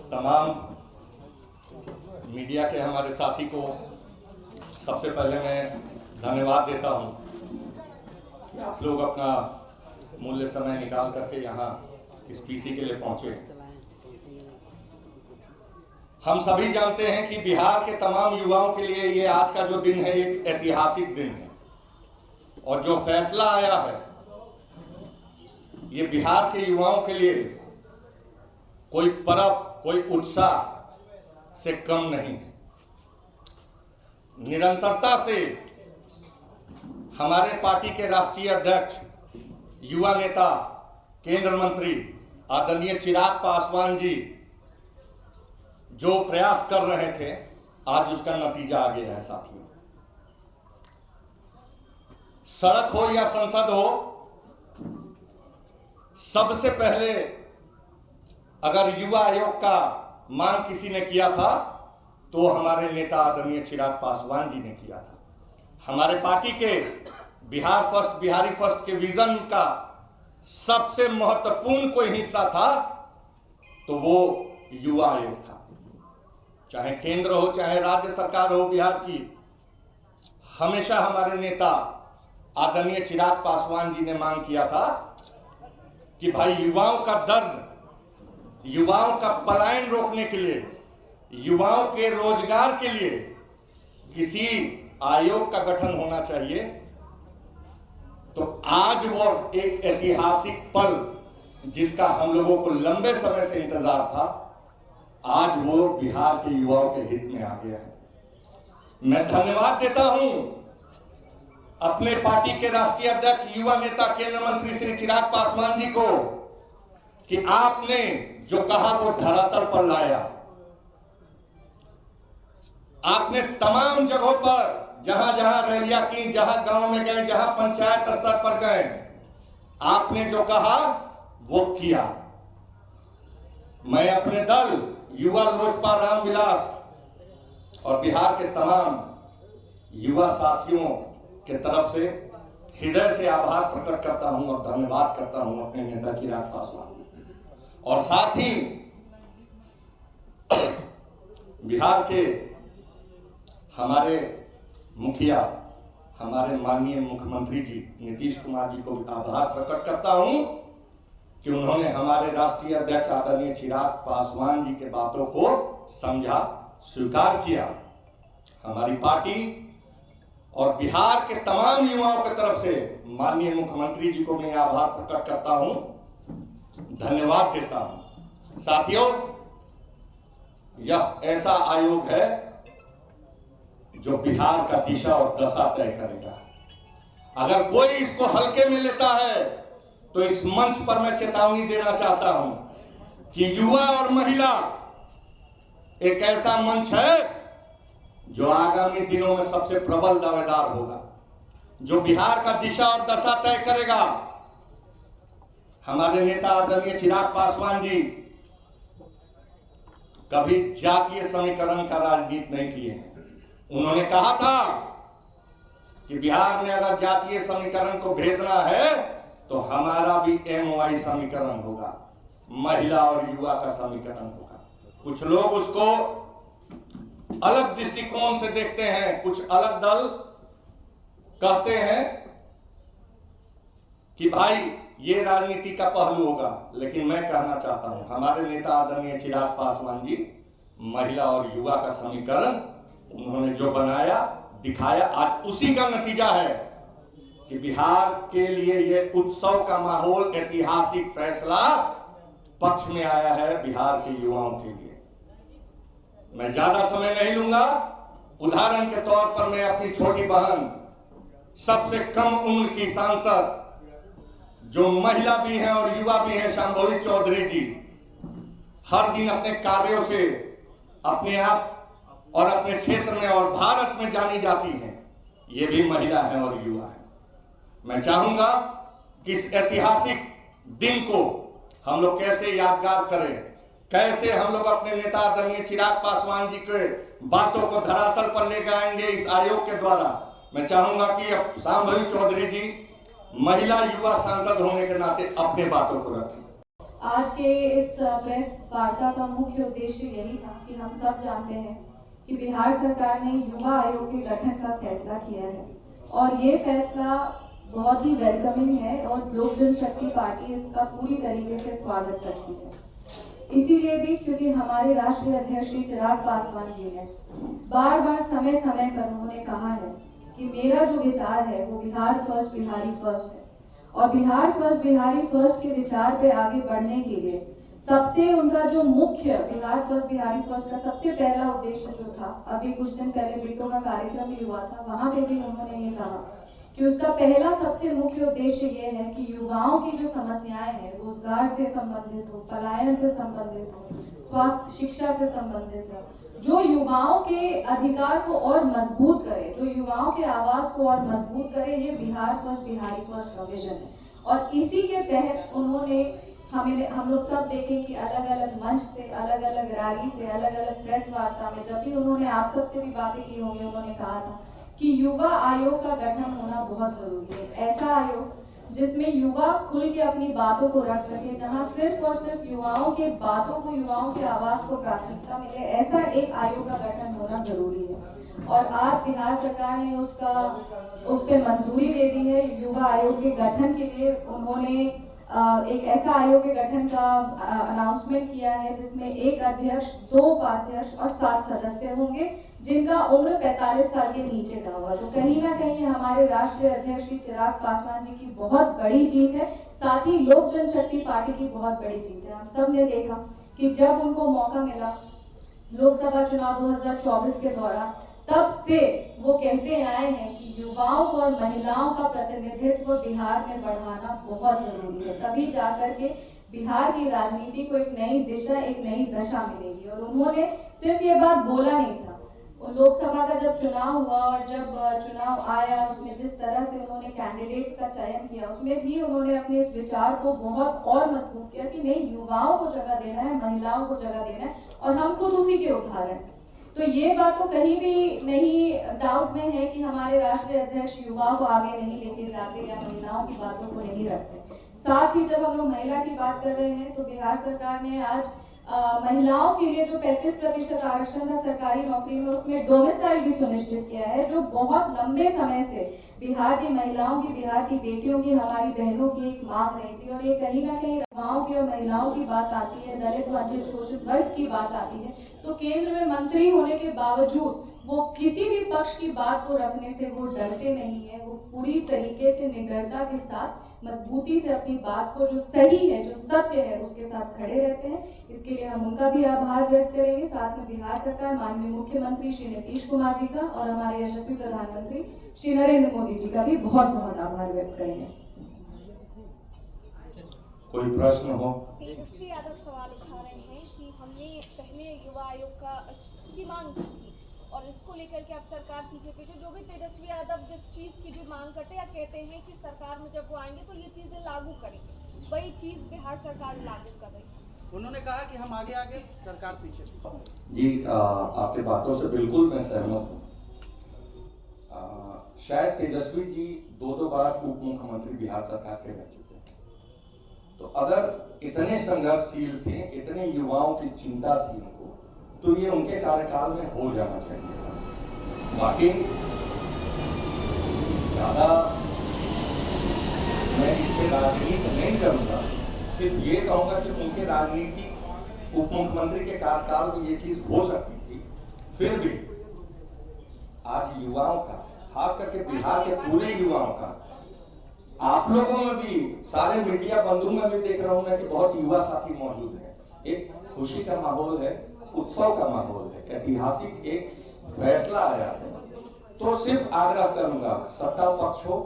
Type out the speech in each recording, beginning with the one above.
तमाम मीडिया के हमारे साथी को सबसे पहले मैं धन्यवाद देता हूं कि आप लोग अपना मूल्य समय निकाल करके यहाँ इस पीसी के लिए पहुंचे। हम सभी जानते हैं कि बिहार के तमाम युवाओं के लिए ये आज का जो दिन है एक ऐतिहासिक दिन है और जो फैसला आया है ये बिहार के युवाओं के लिए कोई पर्व, कोई उत्साह से कम नहीं है। निरंतरता से हमारे पार्टी के राष्ट्रीय अध्यक्ष, युवा नेता, केंद्र मंत्री आदरणीय चिराग पासवान जी जो प्रयास कर रहे थे, आज उसका नतीजा आ गया है। साथियों, सड़क हो या संसद हो, सबसे पहले अगर युवा आयोग का मांग किसी ने किया था तो हमारे नेता आदरणीय चिराग पासवान जी ने किया था। हमारे पार्टी के बिहार फर्स्ट, बिहारी फर्स्ट के विजन का सबसे महत्वपूर्ण कोई हिस्सा था तो वो युवा आयोग था। चाहे केंद्र हो चाहे राज्य सरकार हो बिहार की, हमेशा हमारे नेता आदरणीय चिराग पासवान जी ने मांग किया था कि भाई युवाओं का दर्द, युवाओं का पलायन रोकने के लिए, युवाओं के रोजगार के लिए किसी आयोग का गठन होना चाहिए। तो आज वो एक ऐतिहासिक पल जिसका हम लोगों को लंबे समय से इंतजार था, आज वो बिहार के युवाओं के हित में आ गया है। मैं धन्यवाद देता हूं अपने पार्टी के राष्ट्रीय अध्यक्ष, युवा नेता, केंद्र मंत्री श्री चिराग पासवान जी को कि आपने जो कहा वो धरातल पर लाया। आपने तमाम जगहों पर जहां जहां रैलियां की, जहां गांव में गए, जहां पंचायत स्तर पर गए, आपने जो कहा वो किया। मैं अपने दल युवा लोजपा रामविलास और बिहार के तमाम युवा साथियों के तरफ से हृदय से आभार प्रकट करता हूं और धन्यवाद करता हूं अपने नेता चिराग पासवान और साथ ही बिहार के हमारे मुखिया, हमारे माननीय मुख्यमंत्री जी नीतीश कुमार जी को आभार प्रकट करता हूं कि उन्होंने हमारे राष्ट्रीय अध्यक्ष आदरणीय चिराग पासवान जी के बातों को समझा, स्वीकार किया। हमारी पार्टी और बिहार के तमाम युवाओं की तरफ से माननीय मुख्यमंत्री जी को मैं आभार प्रकट करता हूं, धन्यवाद देता हूं। साथियों, यह ऐसा आयोग है जो बिहार का दिशा और दशा तय करेगा। अगर कोई इसको हल्के में लेता है तो इस मंच पर मैं चेतावनी देना चाहता हूं कि युवा और महिला एक ऐसा मंच है जो आगामी दिनों में सबसे प्रबल दावेदार होगा, जो बिहार का दिशा और दशा तय करेगा। हमारे नेता आदरणीय चिराग पासवान जी कभी जातीय समीकरण का राजनीति नहीं किए हैं। उन्होंने कहा था कि बिहार में अगर जातीय समीकरण को भेदना है तो हमारा भी MY समीकरण होगा, महिला और युवा का समीकरण होगा। कुछ लोग उसको अलग दृष्टिकोण से देखते हैं, कुछ अलग दल कहते हैं कि भाई ये राजनीति का पहलू होगा, लेकिन मैं कहना चाहता हूं हमारे नेता आदरणीय चिराग पासवान जी महिला और युवा का समीकरण उन्होंने जो बनाया, दिखाया, आज उसी का नतीजा है कि बिहार के लिए ये उत्सव का माहौल, ऐतिहासिक फैसला पक्ष में आया है बिहार के युवाओं के लिए। मैं ज्यादा समय नहीं लूंगा। उदाहरण के तौर पर मैं अपनी छोटी बहन, सबसे कम उम्र की सांसद, जो महिला भी हैं और युवा भी हैं, शांभवी चौधरी जी, हर दिन अपने कार्यों से अपने आप और अपने क्षेत्र में और भारत में जानी जाती हैं। ये भी महिला है और युवा है। मैं चाहूंगा कि इस ऐतिहासिक दिन को हम लोग कैसे यादगार करें, कैसे हम लोग अपने नेता आदरणीय चिराग पासवान जी के बातों को धरातल पर ले जाएंगे इस आयोग के द्वारा। मैं चाहूंगा कि अब शांभवी चौधरी जी महिला युवा सांसद होने के नाते अपने बातों को रखें। आज के इस प्रेस वार्ता का मुख्य उद्देश्य यही था कि हम सब जानते हैं कि बिहार सरकार ने युवा आयोग के गठन का फैसला किया है और ये फैसला बहुत ही वेलकमिंग है और लोक जनशक्ति पार्टी इसका पूरी तरीके से स्वागत करती है। इसीलिए भी क्योंकि हमारे राष्ट्रीय अध्यक्ष श्री चिराग पासवान जी ने बार बार समय समय पर उन्होंने कहा है कि मेरा जो विचार है वो बिहार फर्स्ट बिहारी फर्स्ट है और बिहार फर्स्ट बिहारी फर्स्ट के विचार पे आगे बढ़ने के लिए सबसे उनका जो मुख्य बिहार फर्स्ट बिहारी फर्स्ट का सबसे पहला उद्देश्य जो था, अभी कुछ दिन पहले बिट्टो का कार्यक्रम भी हुआ था, वहां पे भी उन्होंने ये कहा कि उसका पहला सबसे मुख्य उद्देश्य ये है कि युवाओं की जो समस्याएं हैं रोजगार से संबंधित हो, पलायन से संबंधित हो, स्वास्थ्य शिक्षा से संबंधित हो, जो युवाओं के अधिकार को और मजबूत करे, जो युवाओं के आवाज को और मजबूत करे, ये बिहार फर्स्ट बिहारी फर्स्ट का विजन है। और इसी के तहत उन्होंने हम लोग सब देखें कि अलग अलग मंच से, अलग अलग रैली से, अलग अलग प्रेस वार्ता में जब भी उन्होंने आप सबसे भी बातें की होंगी, उन्होंने कहा था कि युवा आयोग का गठन होना बहुत जरूरी है। ऐसा आयोग जिसमें युवा खुल के अपनी बातों को रख सके, जहां सिर्फ और सिर्फ युवाओं के बातों को, युवाओं की आवाज को प्राथमिकता मिले, ऐसा एक आयोग का गठन होना जरूरी है। और आज बिहार सरकार ने उस पे मंजूरी दे दी है। युवा आयोग के गठन के लिए उन्होंने एक ऐसा आयोग के गठन का अनाउंसमेंट किया है जिसमें एक अध्यक्ष, 2 उपाध्यक्ष और 7 सदस्य होंगे जिनका उम्र 45 साल के नीचे का होगा। तो कहीं ना कहीं हमारे राष्ट्रीय अध्यक्ष श्री चिराग पासवान जी की बहुत बड़ी जीत है, साथ ही लोक जनशक्ति पार्टी की बहुत बड़ी जीत है। हम सब ने देखा कि जब उनको मौका मिला लोकसभा चुनाव 2024 के दौरान, तब से वो कहते आए हैं कि युवाओं को और महिलाओं का प्रतिनिधित्व बिहार में बढ़ाना बहुत जरूरी है, तभी जाकर के बिहार की राजनीति को एक नई दिशा, एक नई दशा मिलेगी। और उन्होंने सिर्फ ये बात बोला नहीं था, लोकसभा का जब चुनाव हुआ और जब चुनाव आया, उसमें जिस तरह से उन्होंने कैंडिडेट्स का चयन किया, उसमें भी उन्होंने अपने इस विचार को बहुत और मजबूत किया कि नहीं, युवाओं को जगह देना है, महिलाओं को जगह देना है और हम खुद उसी के उदाहरण। तो ये बात तो कहीं भी नहीं डाउट में है कि हमारे राष्ट्रीय अध्यक्ष युवाओं को आगे नहीं लेके जाते या महिलाओं की बातों को नहीं रखते। साथ ही जब हम लोग महिला की बात कर रहे हैं तो बिहार सरकार ने आज महिलाओं के लिए जो 35% आरक्षण था सरकारी नौकरी में, उसमें डोमिसाइल भी सुनिश्चित किया है, जो बहुत लंबे समय से बिहार की महिलाओं की, बिहार की बेटियों की, हमारी बहनों की एक मांग रही थी। और ये कहीं ना कहीं युवाओं की और महिलाओं की बात आती है, दलित वंचित शोषित वर्ग की बात आती है, तो केंद्र में मंत्री होने के बावजूद वो किसी भी पक्ष की बात को रखने से वो डरते नहीं है। वो पूरी तरीके से निडरता के साथ, मजबूती से अपनी बात को, जो सही है, जो सत्य है, उसके साथ खड़े रहते हैं। इसके लिए हम उनका भी आभार व्यक्त करेंगे। साथ में बिहार सरकार, माननीय मुख्यमंत्री श्री नीतीश कुमार जी का और हमारे यशस्वी प्रधानमंत्री श्री नरेंद्र मोदी जी का भी बहुत बहुत आभार व्यक्त करेंगे। कोई प्रश्न हो? तेजस्वी यादव सवाल उठा रहे हैं कि हमने पहले युवा आयोग की मांग की थी और इसको लेकर के अब सरकार पीछे पीछे, जो भी तेजस्वी यादव जिस चीज की भी मांग करते हैं या कहते हैं कि सरकार में जब वो आएंगे तो ये चीजें लागू करेंगे, वही चीज बिहार सरकार लागू कर रही है। उन्होंने कहा कि हम आगे आगे, सरकार पीछे। जी, आपके बातों से बिल्कुल मैं सहमत हूँ। शायद तेजस्वी जी 2 बार उप मुख्यमंत्री बिहार सरकार के रह चुके हैं, तो अगर इतने संघर्षशील थे, इतने युवाओं की चिंता थी उनको, तो ये उनके कार्यकाल में हो जाना चाहिए था। बाकी ज्यादा मैं इस पे राजनीति नहीं करूंगा, सिर्फ ये कहूंगा कि उनके राजनीतिक उप मुख्यमंत्री के कार्यकाल में ये चीज हो सकती थी। फिर भी आज युवाओं का, खास करके बिहार के पूरे युवाओं का, आप लोगों में भी, सारे मीडिया बंधु में भी देख रहा हूं मैं कि बहुत युवा साथी मौजूद हैं। एक खुशी का माहौल है, उत्सव का माहौल है, ऐतिहासिक एक फैसला आया है। तो सिर्फ आग्रह करूंगा, सत्ता पक्ष हो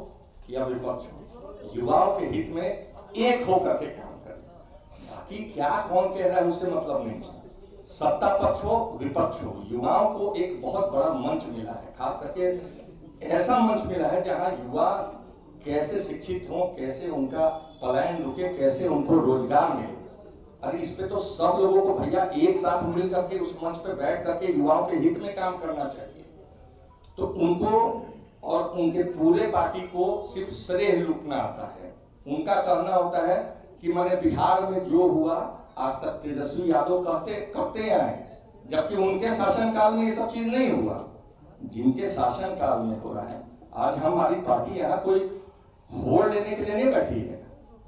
या विपक्ष हो, युवाओं के हित में एक होकर के काम करें। बाकी क्या कौन कह रहा है उससे मतलब नहीं। सत्ता पक्ष हो, विपक्ष हो, युवाओं को एक बहुत बड़ा मंच मिला है, खास करके ऐसा मंच मिला है जहां युवा कैसे शिक्षित हो, कैसे उनका पलायन रुके, कैसे उनको रोजगार मिले। अरे इस पे तो सब लोगों को भैया एक साथ मिल करके उस मंच पे बैठ करके युवाओं के हित में काम करना चाहिए। तो उनको और उनके पूरे पार्टी को सिर्फ श्रेय लूटना आता है। उनका कहना होता है कि मैंने बिहार में जो हुआ आज तक तेजस्वी यादव करते आए, जबकि उनके शासनकाल में ये सब चीज नहीं हुआ। जिनके शासनकाल में हो रहा है, आज हमारी पार्टी यहाँ कोई होड़ लेने के लिए नहीं बैठी है।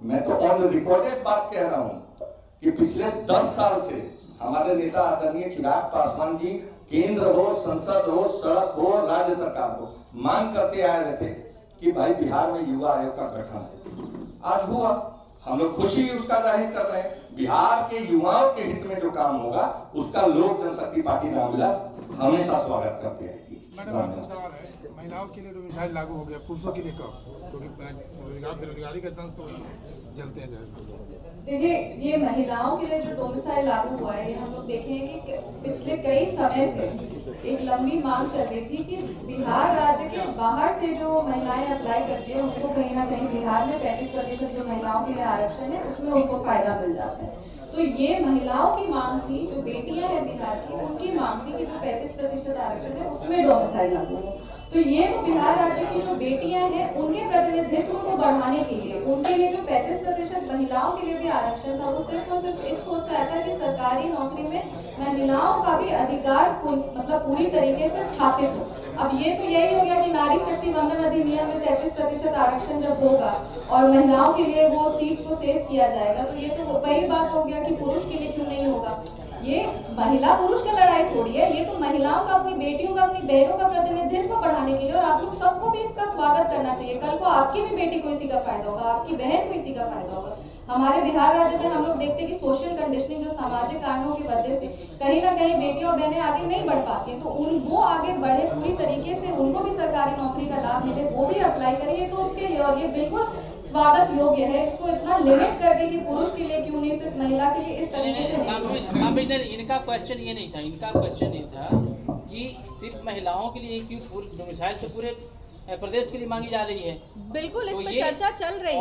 मैं तो ऑन रिकॉर्डेड बात कह रहा हूँ कि पिछले 10 साल से हमारे नेता आदरणीय चिराग पासवान जी केंद्र हो, संसद हो, सड़क हो, राज्य सरकार हो, मांग करते आए रहे थे कि भाई बिहार में युवा आयोग का गठन है। आज हुआ, हम लोग खुशी उसका जाहिर कर रहे हैं। बिहार के युवाओं के हित में जो काम होगा उसका लोक जनशक्ति पार्टी रामविलास हमेशा स्वागत करते हैं। मैडम, आपसे सवाल है, महिलाओं के लिए डोमिसाइल लागू हो गया, पुरुषों के लिए कब? क्योंकि बेरोजगारी का दंश तो जलते हैं। देखिए, ये महिलाओं के लिए जो डोमिसाइल लागू हुआ है, ये हम लोग देखे हैं कि पिछले कई समय से एक लंबी मांग चल रही थी कि बिहार राज्य के बाहर से जो महिलाएं अप्लाई करती है उनको कहीं ना कहीं बिहार में 35% जो महिलाओं के लिए आरक्षण है उसमें उनको फायदा मिल जाता है। तो ये महिलाओं की मांग थी, जो बेटियां हैं बिहार की, उनकी मांग थी कि जो 35% आरक्षण है उसमें डोमिसाइल लागू हो। तो ये तो बिहार राज्य की जो बेटियां हैं उनके प्रतिनिधित्व को बढ़ाने के लिए, उनके लिए जो 35% महिलाओं के लिए भी आरक्षण था, वो सिर्फ और सिर्फ इस सोच से आया था कि सरकारी नौकरी में महिलाओं का भी अधिकार मतलब पूरी तरीके से स्थापित हो। अब ये तो यही हो गया कि नारी शक्ति वंदन अधिनियम में 33% आरक्षण जब होगा और महिलाओं के लिए वो सीट्स को सेव किया जाएगा, तो ये तो वही बात हो गया कि पुरुष के लिए क्यों नहीं होगा। ये महिला पुरुष का लड़ाई थोड़ी है, ये तो महिलाओं का, अपनी बेटियों का, अपनी बहनों का प्रतिनिधित्व बढ़ाने के लिए, और आप लोग सबको भी इसका स्वागत करना चाहिए। कल को आपकी भी बेटी को इसी का फायदा होगा, आपकी बहन को इसी का फायदा होगा। हमारे बिहार राज्य में हम लोग देखते हैं कि सोशल कंडीशनिंग, जो सामाजिक कारणों की वजह से कहीं ना कहीं बेटियां और बहनें आगे नहीं बढ़ पाती, तो वो आगे बढ़े पूरी तरीके से, उनको भी सरकारी नौकरी का लाभ मिले, वो भी अप्लाई करिए, तो उसके लिए, और ये बिल्कुल स्वागत योग्य है। इसको इतना लिमिट करके कि पुरुष के लिए क्यों नहीं, सिर्फ महिला के लिए, इस तरीके से इनका क्वेश्चन ये नहीं था, इनका क्वेश्चन ये था कि सिर्फ महिलाओं के लिए क्यों डोमिसाइल तो पूरे प्रदेश के लिए मांगी जा रही है। बिल्कुल, इस तो पर ये चर्चा चल रही है।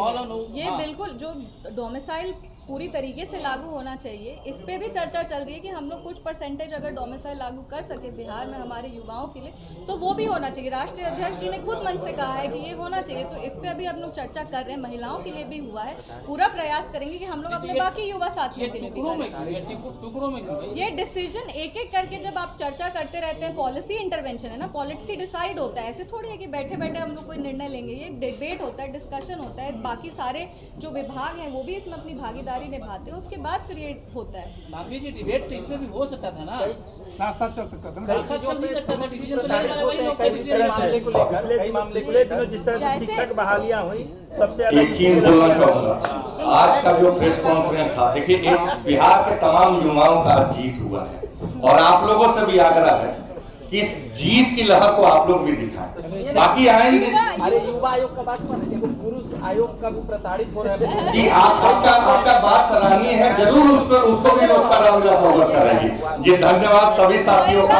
ये हाँ। बिल्कुल जो डोमिसाइल पूरी तरीके से लागू होना चाहिए, इस पे भी चर्चा चल रही है कि हम लोग कुछ परसेंटेज अगर डोमिसाइल लागू कर सके बिहार में हमारे युवाओं के लिए, तो वो भी होना चाहिए। राष्ट्रीय अध्यक्ष जी ने खुद मन से कहा है कि ये होना चाहिए, तो इस पे अभी हम लोग चर्चा कर रहे हैं। महिलाओं के लिए भी हुआ है, पूरा प्रयास करेंगे कि हम लोग अपने बाकी युवा साथियों के लिए भी करें। ये डिसीजन एक एक करके जब आप चर्चा करते रहते हैं, पॉलिसी इंटरवेंशन है ना, पॉलिसी डिसाइड होता है, ऐसे थोड़ी है कि बैठे बैठे हम लोग कोई निर्णय लेंगे। ये डिबेट होता है, डिस्कशन होता है, बाकी सारे जो विभाग हैं वो भी इसमें अपनी भागीदारी निभाते हैं, उसके बाद फिर ये होता है। माधवी जी, डिबेट तो इसमें भी हो सकता था ना, साथ साथ चल सकता था ना। साथ चल नहीं सकता था, डिसीजन तो मामले को लेकर जिस तरह से शिक्षक बहालियां हुई, सबसे एक चीज बोलना चाहूंगा, आज का जो प्रेस कॉन्फ्रेंस था, देखिए एक बिहार के तमाम युवाओं का जीत हुआ है, और आप लोगों से भी आग्रह है कि इस जीत की लहर को आप लोग भी दिखाएं। बाकी आएंगे। अरे युवा आयोग का बात कर, पुरुष आयोग का भी प्रताड़ित हो रहा है जी, आपका बात सराहनीय है, जरूर उसको भी नमस्कार रामविलास स्वागत करेंगे जी। धन्यवाद सभी साथियों का।